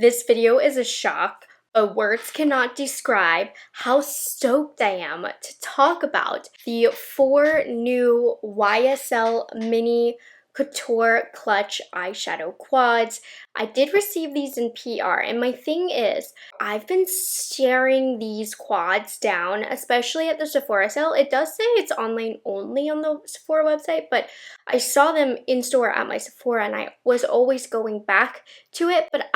This video is a shock, but words cannot describe how stoked I am to talk about the 4 new YSL Mini Couture Clutch Eyeshadow Quads. I did receive these in PR, and my thing is, I've been staring these quads down, especially at the Sephora sale. It does say it's online only on the Sephora website, but I saw them in store at my Sephora, and I was always going back to it, but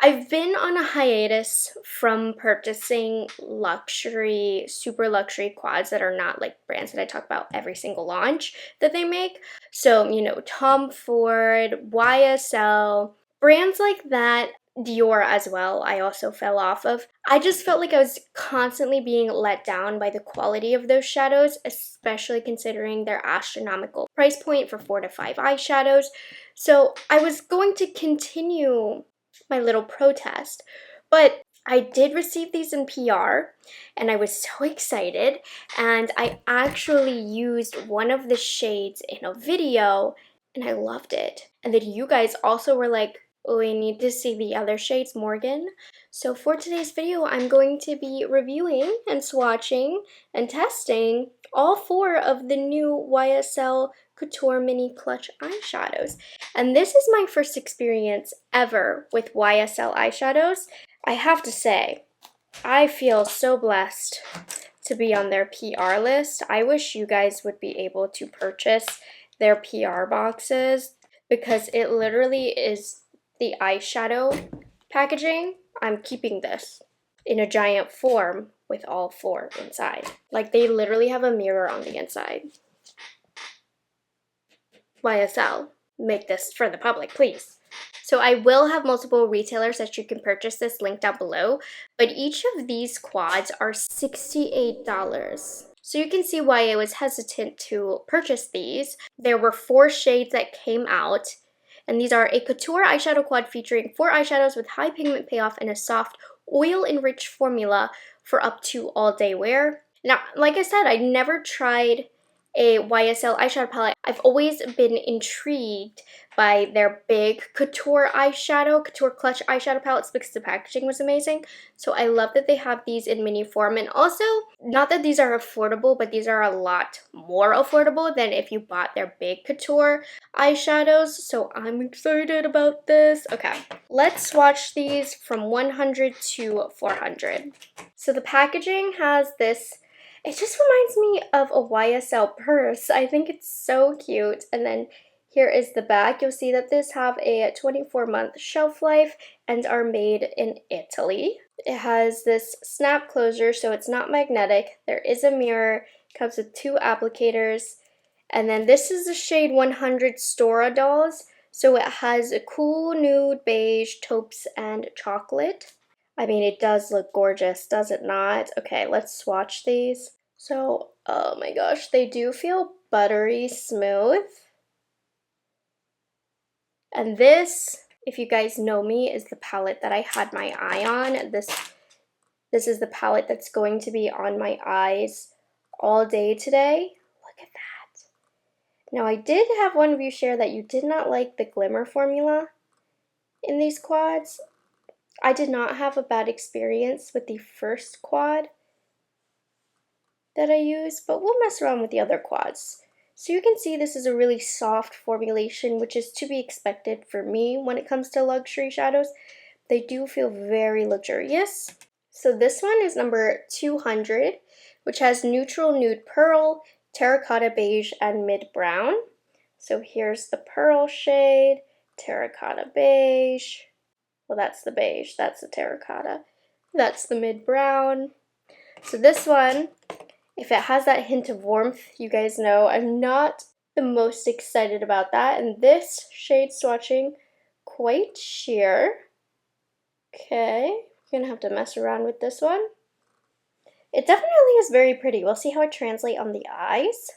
I've been on a hiatus from purchasing luxury, super luxury quads that are not like brands that I talk about every single launch that they make. So, Tom Ford, YSL, brands like that, Dior as well, I also fell off of. I just felt like I was constantly being let down by the quality of those shadows, especially considering their astronomical price point for 4 to 5 eyeshadows. So I was going to continue my little protest, but I did receive these in PR and I was so excited, and I actually used one of the shades in a video and I loved it. And then you guys also were like, oh, we need to see the other shades, Morgan. So for today's video, I'm going to be reviewing and swatching and testing all 4 of the new YSL Couture Mini Clutch eyeshadows. And this is my first experience ever with YSL eyeshadows. I have to say, I feel so blessed to be on their PR list. I wish you guys would be able to purchase their PR boxes, because it literally is the eyeshadow packaging. I'm keeping this in a giant form with all 4 inside. Like, they literally have a mirror on the inside. YSL, make this for the public, please. So I will have multiple retailers that you can purchase this, link down below, but each of these quads are $68. So you can see why I was hesitant to purchase these. There were 4 shades that came out, and these are a couture eyeshadow quad featuring 4 eyeshadows with high pigment payoff and a soft oil-enriched formula for up to all-day wear. Now, like I said, I never tried a YSL eyeshadow palette. I've always been intrigued by their big couture clutch eyeshadow palettes, because the packaging was amazing. So I love that they have these in mini form, and also, not that these are affordable, but these are a lot more affordable than if you bought their big couture eyeshadows. So I'm excited about this. Okay, let's swatch these from 100 to 400. So the packaging has this. It just reminds me of a YSL purse. I think it's so cute. And then here is the back. You'll see that this have a 24-month shelf life and are made in Italy. It has this snap closure, so it's not magnetic. There is a mirror. It comes with 2 applicators. And then this is the shade 100 Stora Dolls. So it has a cool nude, beige, taupes, and chocolate. I mean, it does look gorgeous, does it not? Okay, let's swatch these. So, oh my gosh, they do feel buttery smooth. And this, if you guys know me, is the palette that I had my eye on. This is the palette that's going to be on my eyes all day today. Look at that. Now, I did have one of you share that you did not like the glimmer formula in these quads. I did not have a bad experience with the first quad that I used, but we'll mess around with the other quads. So you can see this is a really soft formulation, which is to be expected for me when it comes to luxury shadows. They do feel very luxurious. So this one is number 200, which has neutral nude pearl, terracotta beige, and mid brown. So here's the pearl shade, terracotta beige. Well, that's the beige, that's the terracotta, that's the mid-brown. So this one, if it has that hint of warmth, you guys know I'm not the most excited about that. And this shade swatching, quite sheer. Okay, we're gonna have to mess around with this one. It definitely is very pretty. We'll see how it translates on the eyes.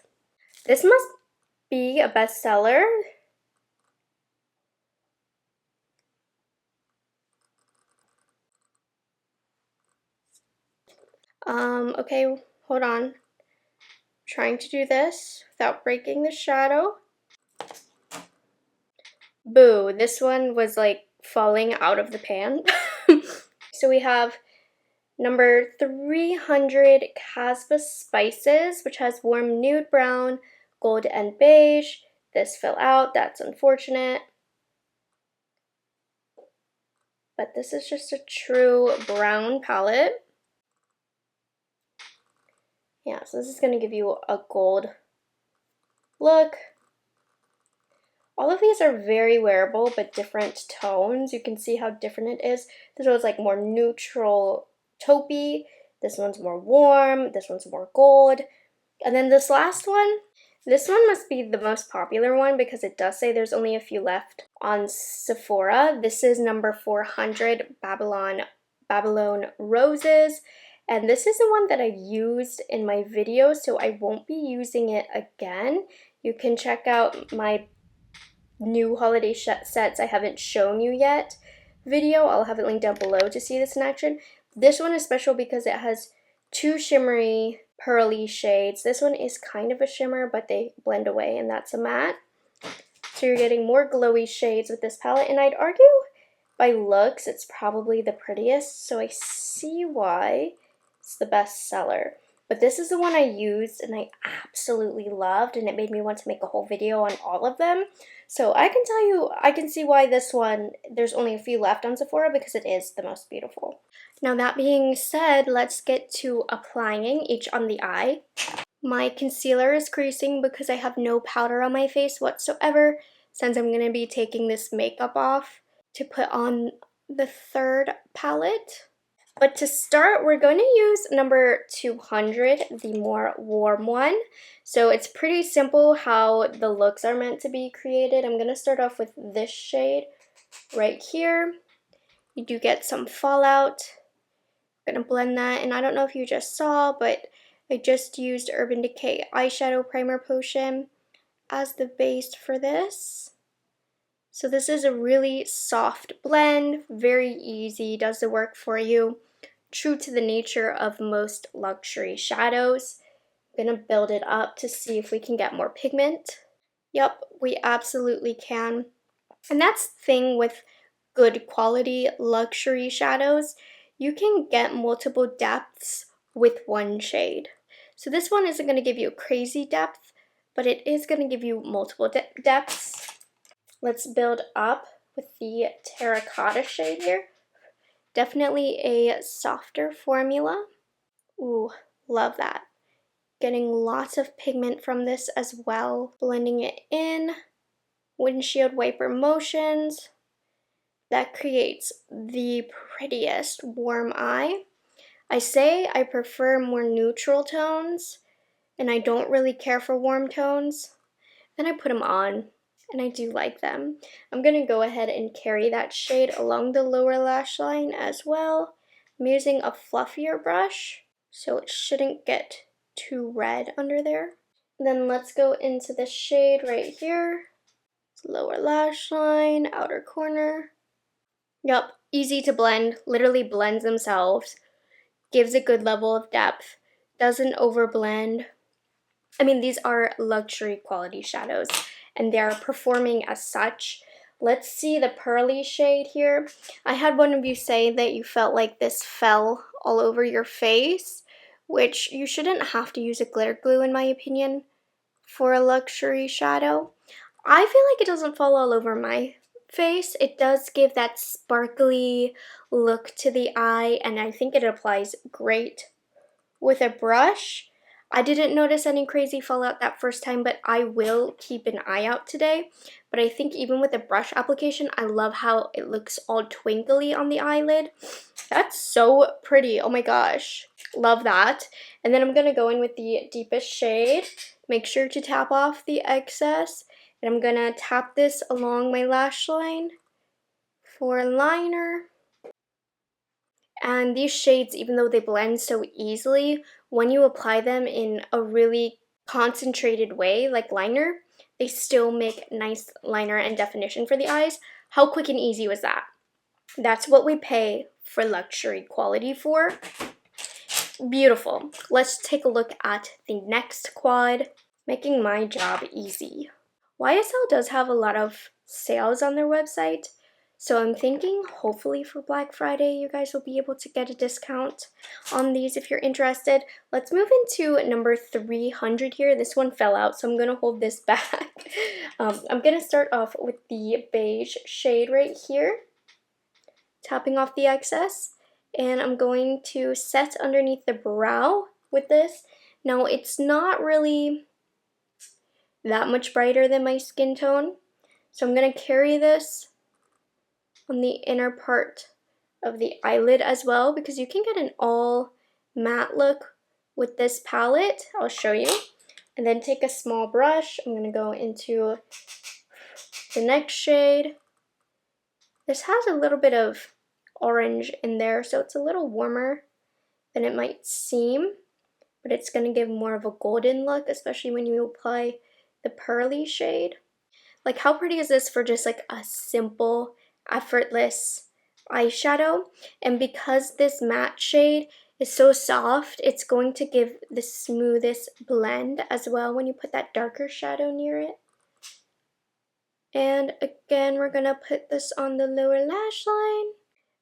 This must be a bestseller. Okay, hold on. Trying to do this without breaking the shadow. Boo, this one was like falling out of the pan. So we have number 300 Casbah Spices, which has warm nude brown, gold, and beige. This fell out, that's unfortunate. But this is just a true brown palette. Yeah, so this is going to give you a gold look. All of these are very wearable, but different tones. You can see how different it is. This one's like more neutral taupey. This one's more warm. This one's more gold. And then this last one, this one must be the most popular one because it does say there's only a few left on Sephora. This is number 400 Babylon Roses. And this is the one that I used in my video, so I won't be using it again. You can check out my new holiday sets I haven't shown you yet video. I'll have it linked down below to see this in action. This one is special because it has two shimmery pearly shades. This one is kind of a shimmer, but they blend away, and that's a matte. So you're getting more glowy shades with this palette, and I'd argue by looks it's probably the prettiest, so I see why it's the best seller. But this is the one I used and I absolutely loved, and it made me want to make a whole video on all of them. So I can tell you, I can see why this one, there's only a few left on Sephora because it is the most beautiful. Now that being said, let's get to applying each on the eye. My concealer is creasing because I have no powder on my face whatsoever, since I'm going to be taking this makeup off to put on the third palette. But to start, we're going to use number 200, the more warm one. So it's pretty simple how the looks are meant to be created. I'm going to start off with this shade right here. You do get some fallout. I'm going to blend that, and I don't know if you just saw, but I just used Urban Decay Eyeshadow Primer Potion as the base for this. So this is a really soft blend, very easy, does the work for you. True to the nature of most luxury shadows. I'm gonna build it up to see if we can get more pigment. Yep, we absolutely can. And that's the thing with good quality luxury shadows. You can get multiple depths with one shade. So this one isn't gonna give you a crazy depth, but it is gonna give you multiple depths. Let's build up with the terracotta shade here. Definitely a softer formula. Ooh, love that. Getting lots of pigment from this as well. Blending it in. Windshield wiper motions. That creates the prettiest warm eye. I say I prefer more neutral tones, and I don't really care for warm tones. Then I put them on, and I do like them. I'm going to go ahead and carry that shade along the lower lash line as well. I'm using a fluffier brush, so it shouldn't get too red under there. Then let's go into the shade right here. Lower lash line, outer corner. Yup, easy to blend, literally blends themselves. Gives a good level of depth, doesn't overblend. I mean, these are luxury quality shadows, and they are performing as such. Let's see the pearly shade here. I had one of you say that you felt like this fell all over your face, which you shouldn't have to use a glitter glue in my opinion for a luxury shadow. I feel like it doesn't fall all over my face. It does give that sparkly look to the eye, and I think it applies great with a brush. I didn't notice any crazy fallout that first time, but I will keep an eye out today. But I think even with the brush application, I love how it looks all twinkly on the eyelid. That's so pretty. Oh my gosh. Love that. And then I'm going to go in with the deepest shade. Make sure to tap off the excess. And I'm going to tap this along my lash line for liner. And these shades, even though they blend so easily, when you apply them in a really concentrated way, like liner, they still make nice liner and definition for the eyes. How quick and easy was that? That's what we pay for luxury quality for. Beautiful. Let's take a look at the next quad, making my job easy. YSL does have a lot of sales on their website, So I'm thinking hopefully for Black Friday, you guys will be able to get a discount on these if you're interested. Let's move into number 300 here. This one fell out, so I'm going to hold this back. I'm going to start off with the beige shade right here, tapping off the excess. And I'm going to set underneath the brow with this. Now, it's not really that much brighter than my skin tone, so I'm going to carry this on the inner part of the eyelid as well, because you can get an all matte look with this palette. I'll show you. And then take a small brush. I'm going to go into the next shade. This has a little bit of orange in there, so it's a little warmer than it might seem, but it's going to give more of a golden look, especially when you apply the pearly shade. Like, how pretty is this for just like a simple, effortless eyeshadow? And because this matte shade is so soft, it's going to give the smoothest blend as well when you put that darker shadow near it. And again, we're going to put this on the lower lash line.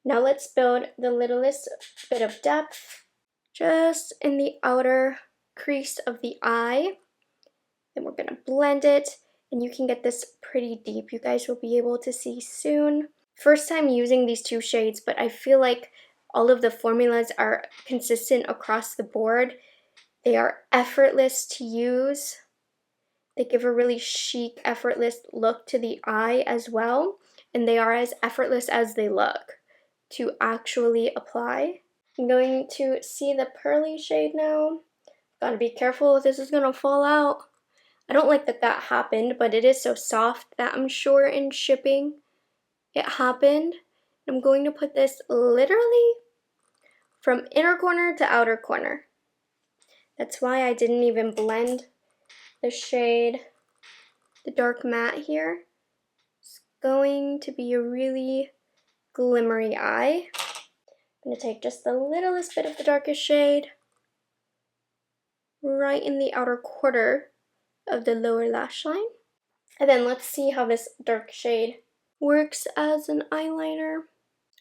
Now let's build the littlest bit of depth just in the outer crease of the eye. Then we're going to blend it, and you can get this pretty deep. You guys will be able to see soon. First time using these two shades, but I feel like all of the formulas are consistent across the board. They are effortless to use. They give a really chic, effortless look to the eye as well, and they are as effortless as they look to actually apply. I'm going to see the pearly shade now. Gotta be careful, this is gonna fall out. I don't like that that happened, but it is so soft that I'm sure in shipping it happened. I'm going to put this literally from inner corner to outer corner. That's why I didn't even blend the shade, the dark matte here. It's going to be a really glimmery eye. I'm going to take just the littlest bit of the darkest shade right in the outer quarter of the lower lash line. And then let's see how this dark shade works as an eyeliner.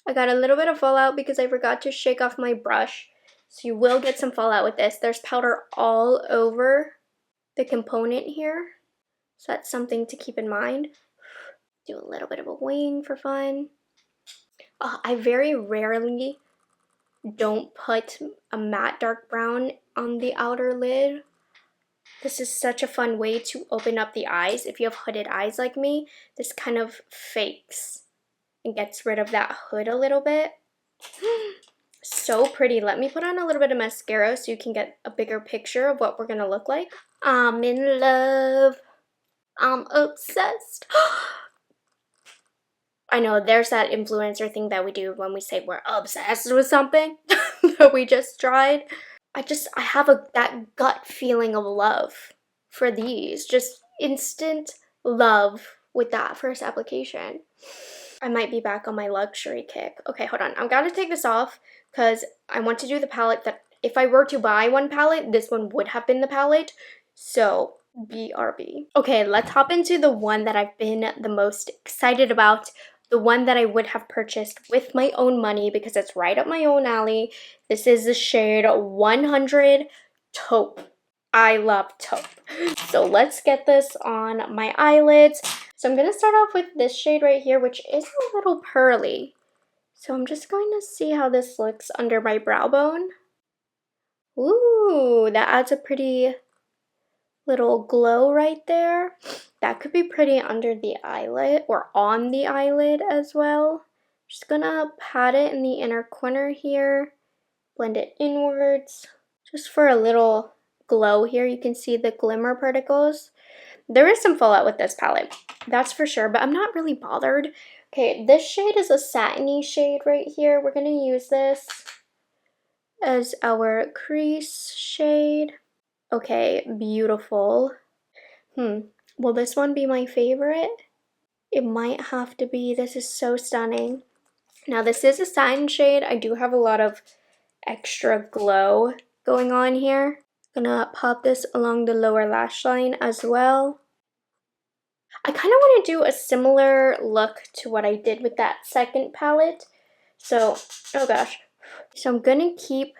I got a little bit of fallout because I forgot to shake off my brush. So you will get some fallout with this. There's powder all over the component here. So that's something to keep in mind. Do a little bit of a wing for fun. I very rarely don't put a matte dark brown on the outer lid. This is such a fun way to open up the eyes. If you have hooded eyes like me, this kind of fakes and gets rid of that hood a little bit. So pretty. Let me put on a little bit of mascara so you can get a bigger picture of what we're gonna look like. I'm in love. I'm obsessed. I know there's that influencer thing that we do when we say we're obsessed with something that we just tried. I have that gut feeling of love for these. Just instant love with that first application. I might be back on my luxury kick. Okay, hold on. I've got to take this off because I want to do the palette that if I were to buy one palette, this one would have been the palette. So, BRB. Okay, let's hop into the one that I've been the most excited about. The one that I would have purchased with my own money because it's right up my own alley. This is the shade 100 Taupe. I love taupe. So let's get this on my eyelids. So I'm going to start off with this shade right here, which is a little pearly. So I'm just going to see how this looks under my brow bone. Ooh, that adds a pretty little glow right there. That could be pretty under the eyelid or on the eyelid as well. Just gonna pat it in the inner corner here, blend it inwards, just for a little glow here. You can see the glimmer particles. There is some fallout with this palette, that's for sure, but I'm not really bothered. Okay, this shade is a satiny shade right here. We're gonna use this as our crease shade. Okay, beautiful. Will this one be my favorite? It might have to be. This is so stunning. Now, this is a satin shade. I do have a lot of extra glow going on here. Gonna pop this along the lower lash line as well. I kind of want to do a similar look to what I did with that second palette. So, oh gosh. So I'm going to keep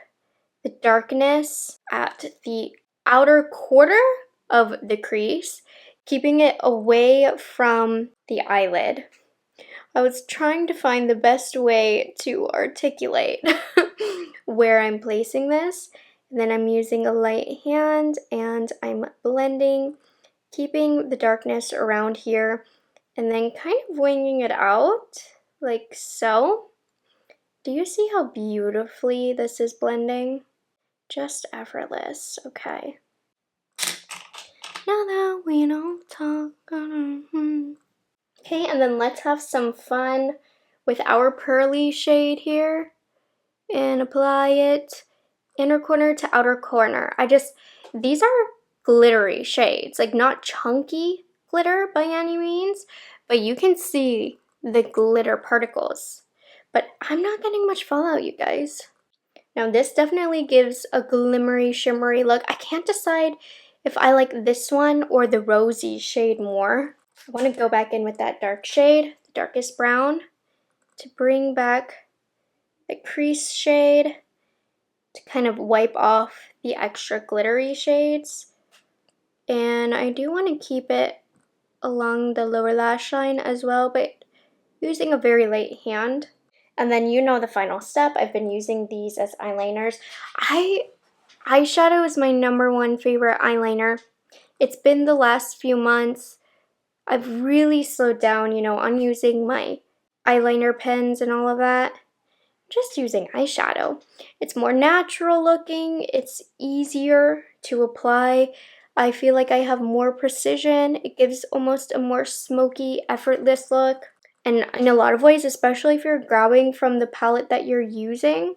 the darkness at the outer quarter of the crease, keeping it away from the eyelid. I was trying to find the best way to articulate where I'm placing this. And then I'm using a light hand and I'm blending, keeping the darkness around here, and then kind of winging it out like so. Do you see how beautifully this is blending? Just effortless. Okay. Now that we don't talk. Okay, and then let's have some fun with our pearly shade here and apply it inner corner to outer corner. These are glittery shades, like not chunky glitter by any means, but you can see the glitter particles. But I'm not getting much fallout, you guys. Now this definitely gives a glimmery, shimmery look. I can't decide if I like this one or the rosy shade more. I want to go back in with that dark shade, the darkest brown, to bring back the crease shade to kind of wipe off the extra glittery shades. And I do want to keep it along the lower lash line as well, but using a very light hand. And then you know the final step. I've been using these as eyeliners. Eyeshadow is my #1 favorite eyeliner. It's been the last few months. I've really slowed down, on using my eyeliner pens and all of that. Just using eyeshadow. It's more natural looking. It's easier to apply. I feel like I have more precision. It gives almost a more smoky, effortless look. And in a lot of ways, especially if you're grabbing from the palette that you're using,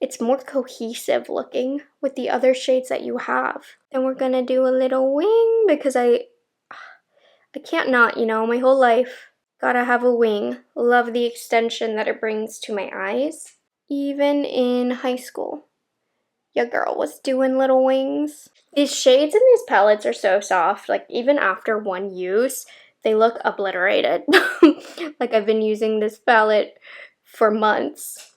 it's more cohesive looking with the other shades that you have. Then we're gonna do a little wing because I can't not, my whole life. Gotta have a wing. Love the extension that it brings to my eyes. Even in high school, your girl was doing little wings. These shades in these palettes are so soft, like even after one use, they look obliterated. Like I've been using this palette for months.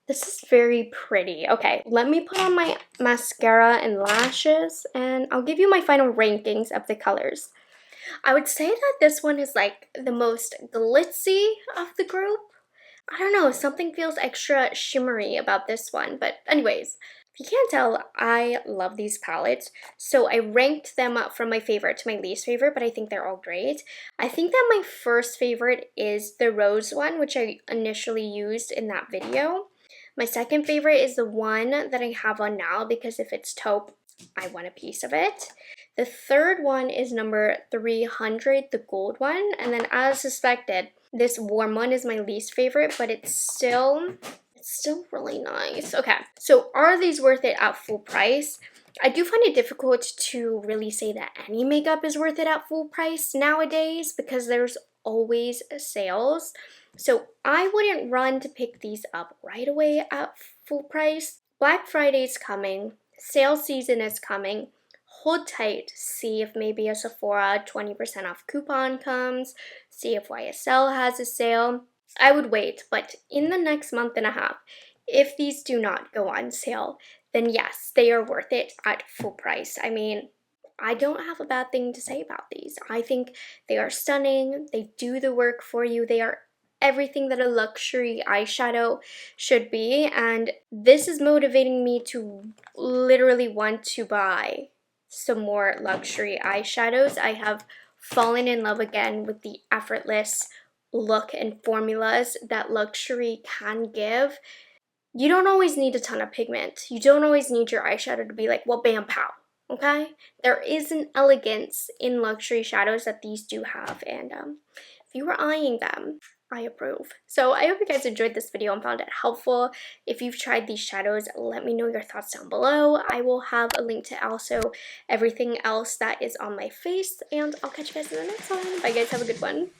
This is very pretty. Okay, let me put on my mascara and lashes, and I'll give you my final rankings of the colors. I would say that this one is like the most glitzy of the group. I don't know, something feels extra shimmery about this one. But anyways, if you can't tell, I love these palettes. So I ranked them up from my favorite to my least favorite, but I think they're all great. I think that my first favorite is the rose one, which I initially used in that video. My second favorite is the one that I have on now because if it's taupe, I want a piece of it. The third one is number 300, the gold one. And then as suspected, this warm one is my least favorite, but it's still really nice. Okay, so are these worth it at full price? I do find it difficult to really say that any makeup is worth it at full price nowadays because there's always sales. So I wouldn't run to pick these up right away at full price. Black Friday's coming. Sale season is coming. Hold tight, see if maybe a Sephora 20% off coupon comes, see if YSL has a sale. I would wait, but in the next month and a half, if these do not go on sale, then yes, they are worth it at full price. I mean, I don't have a bad thing to say about these. I think they are stunning, they do the work for you, they are everything that a luxury eyeshadow should be, and this is motivating me to literally want to buy some more luxury eyeshadows. I have fallen in love again with the effortless look and formulas that luxury can give. You don't always need a ton of pigment. You don't always need your eyeshadow to be like, well, bam, pow, okay? There is an elegance in luxury shadows that these do have, and if you were eyeing them, I approve. So I hope you guys enjoyed this video and found it helpful. If you've tried these shadows, let me know your thoughts down below. I will have a link to also everything else that is on my face, and I'll catch you guys in the next one. Bye guys, have a good one.